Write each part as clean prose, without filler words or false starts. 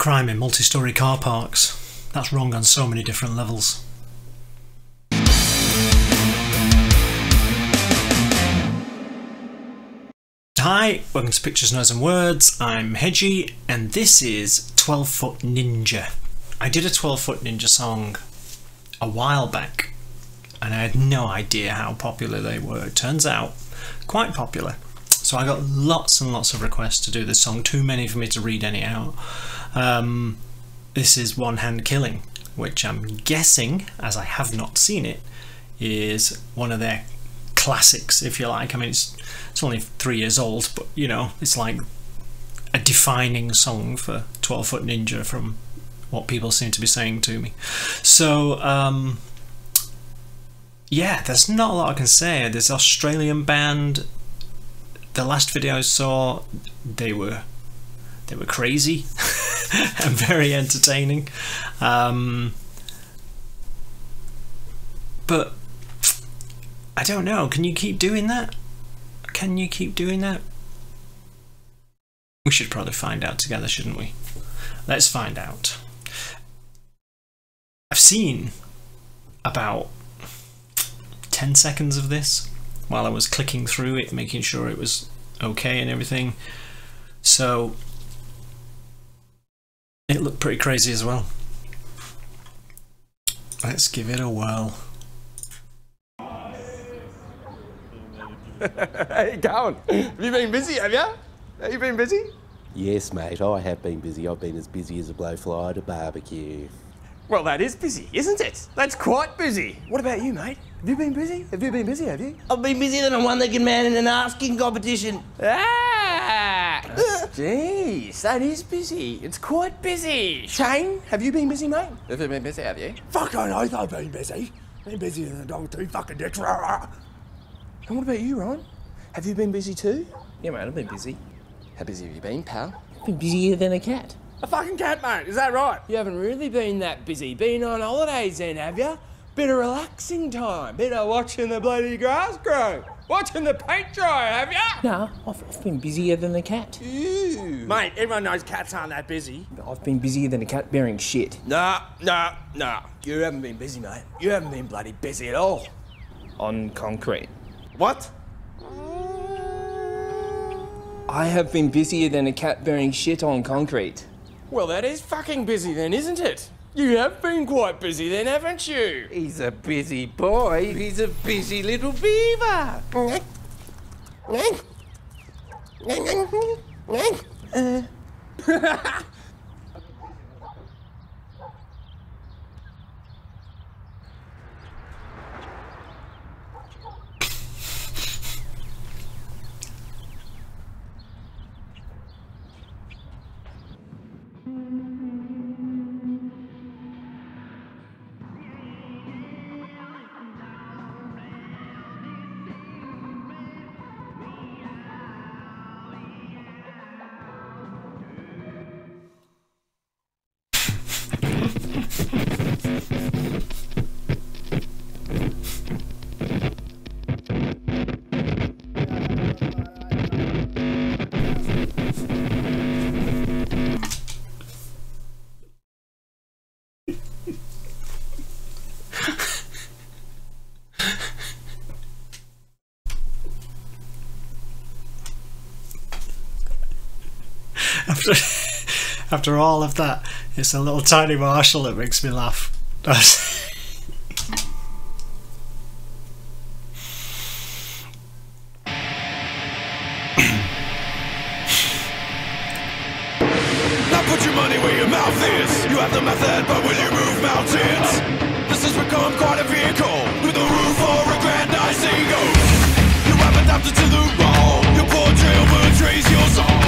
crime in multi-storey car parks. That's wrong on so many different levels. Hi, welcome to Pictures, Noise and Words. I'm Hedgy and this is 12 Foot Ninja. I did a 12 Foot Ninja song a while back and I had no idea how popular they were. It turns out quite popular. So I got lots and lots of requests to do this song, too many for me to read any out. This is One Hand Killing, which I'm guessing, as I have not seen it, is one of their classics, if you like. I mean, it's only 3 years old, but you know, it's like a defining song for 12 Foot Ninja from what people seem to be saying to me. So yeah, there's not a lot I can say. This Australian band, the last video I saw, they were crazy and very entertaining, but I don't know, can you keep doing that? Can you keep doing that? We should probably find out together, shouldn't we? Let's find out. I've seen about 10 seconds of this while I was clicking through it, making sure it was okay and everything. So it looked pretty crazy as well. Let's give it a whirl. How you going? Have you been busy, have you? Have you been busy? Yes, mate, I have been busy. I've been as busy as a blowfly at a barbecue. Well, that is busy, isn't it? That's quite busy. What about you, mate? Have you been busy? Have you been busy, have you? I've been busier than a one-legged man in an asking competition. Ah! Jeez, that is busy. It's quite busy. Shane, have you been busy, mate? Have you been busy, have you? Fucking oath, I've been busy. Been busier than a dog with 2 fucking dicks. And what about you, Ryan? Have you been busy too? Yeah, mate, I've been busy. How busy have you been, pal? I've been busier than a cat. A fucking cat, mate, is that right? You haven't really been that busy. Been on holidays then, have you? Bit of relaxing time. Bit of watching the bloody grass grow. Watching the paint dry, have you? No, I've been busier than a cat. Ew. Mate, everyone knows cats aren't that busy. I've been busier than a cat bearing shit. Nah. You haven't been busy, mate. You haven't been bloody busy at all. On concrete. What? I have been busier than a cat bearing shit on concrete. Well, that is fucking busy then, isn't it? You have been quite busy then, haven't you? He's a busy boy. He's a busy little beaver. After all of that, it's a little tiny Marshall that makes me laugh. Now put your money where your mouth is. You have the method, but will you move mountains? This has become quite a vehicle with a roof or a grandizing ghost. You have adapted to the role. Your portrait overtrays your soul.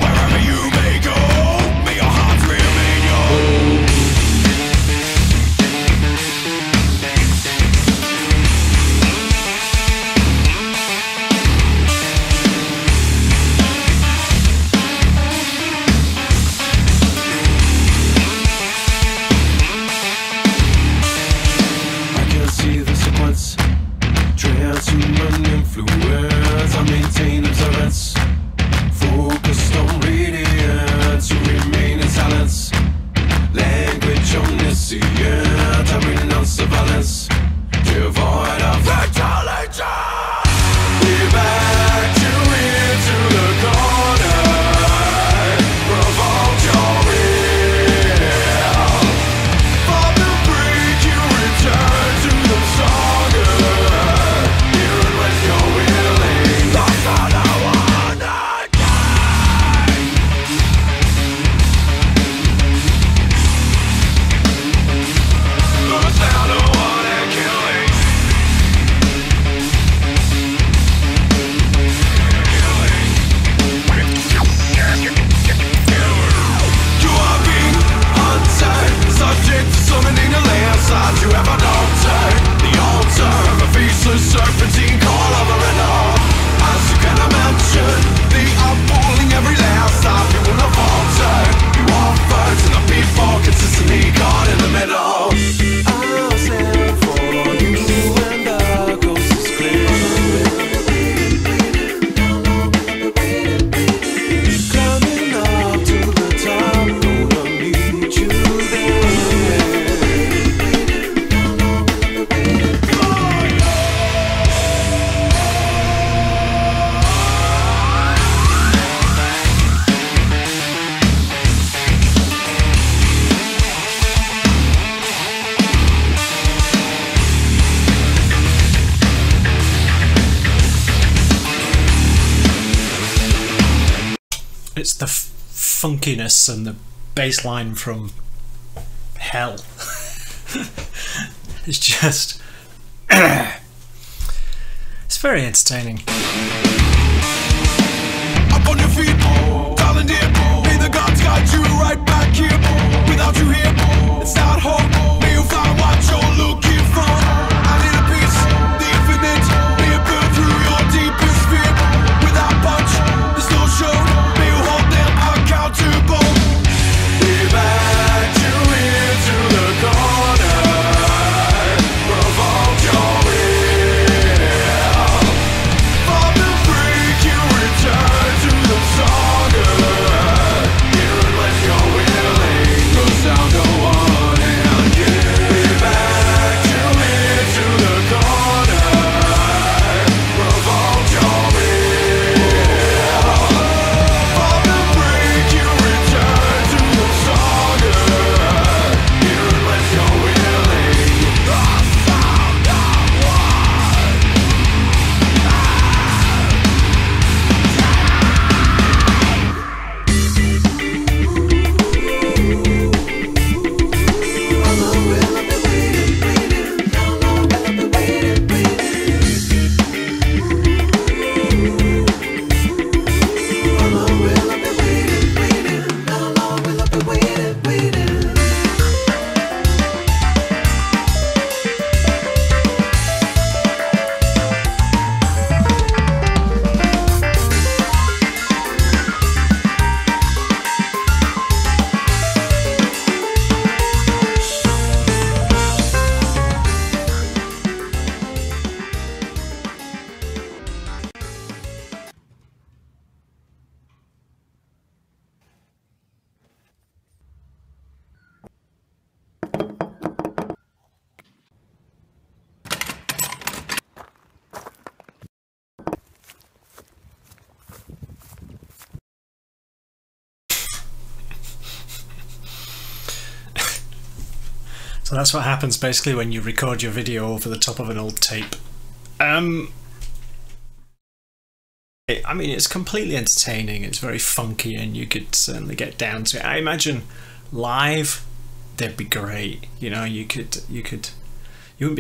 Wherever you may go, may your heart remain yours. I can see the sequence, transhuman influence. I maintain observance. funkiness and the bass line from hell. It's just it's very entertaining. Up on your feet, darling dear. May the gods guide you right back here. Without you here, it's not home. May you find what you're looking for. I need a piece, the infinite. May it burn through your deepest fear. Without punch, there's no show. May you hold them accountable. We back you into the corner. Provoke your will. For the freak, you return to the saga. Unless you're willing, no sound, no one, and give back you into the corner. Provoke your will. For the freak, you return to the saga. Unless you're willing, the sound of So that's what happens basically when you record your video over the top of an old tape. I mean, it's completely entertaining, it's very funky, and you could certainly get down to it. I imagine live they'd be great, you know. You wouldn't be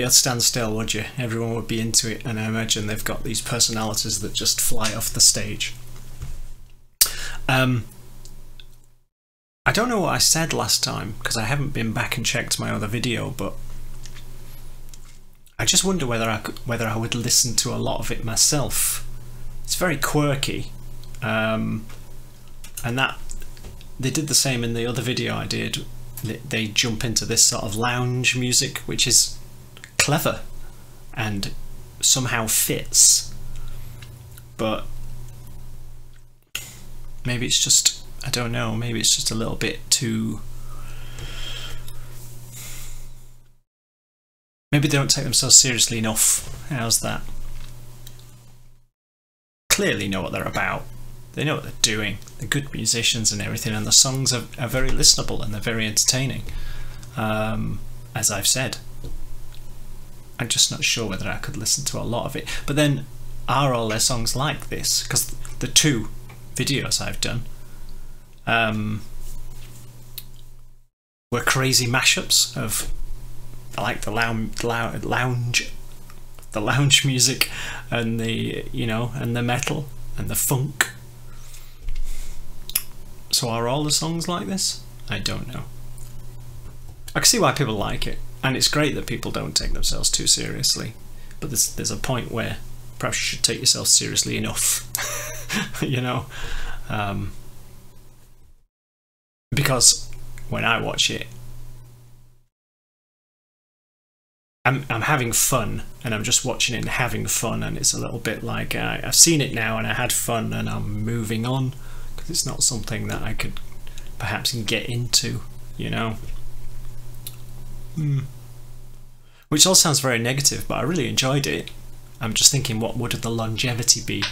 able to stand still, would you? Everyone would be into it, and I imagine they've got these personalities that just fly off the stage. I don't know what I said last time because I haven't been back and checked my other video, but I just wonder whether I would listen to a lot of it myself. It's very quirky, and that they did the same in the other video I did. They jump into this sort of lounge music, which is clever and somehow fits, but maybe it's just, I don't know, maybe it's just a little bit too... Maybe they don't take themselves seriously enough. How's that? Clearly know what they're about. They know what they're doing. They're good musicians and everything, and the songs are very listenable and they're very entertaining. As I've said. I'm just not sure whether I could listen to a lot of it. But then, are all their songs like this? Because the two videos I've done were crazy mashups of, I like the lounge music and the, you know, and the metal and the funk. So are all the songs like this? I don't know. I can see why people like it, and it's great that people don't take themselves too seriously, but there's a point where perhaps you should take yourself seriously enough. You know, because when I watch it, I'm having fun, and I'm just watching it and having fun, and it's a little bit like I've seen it now and I had fun and I'm moving on, because it's not something that I could perhaps get into, you know. Which all sounds very negative, but I really enjoyed it. I'm just thinking, what would the longevity be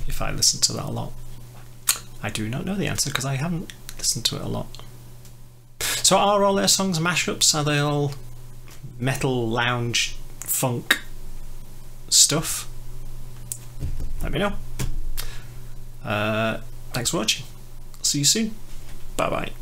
if I listened to that a lot? I do not know the answer because I haven't listened to it a lot. So are all their songs mashups? Are they all metal, lounge, funk stuff? Let me know. Thanks for watching. See you soon. Bye bye.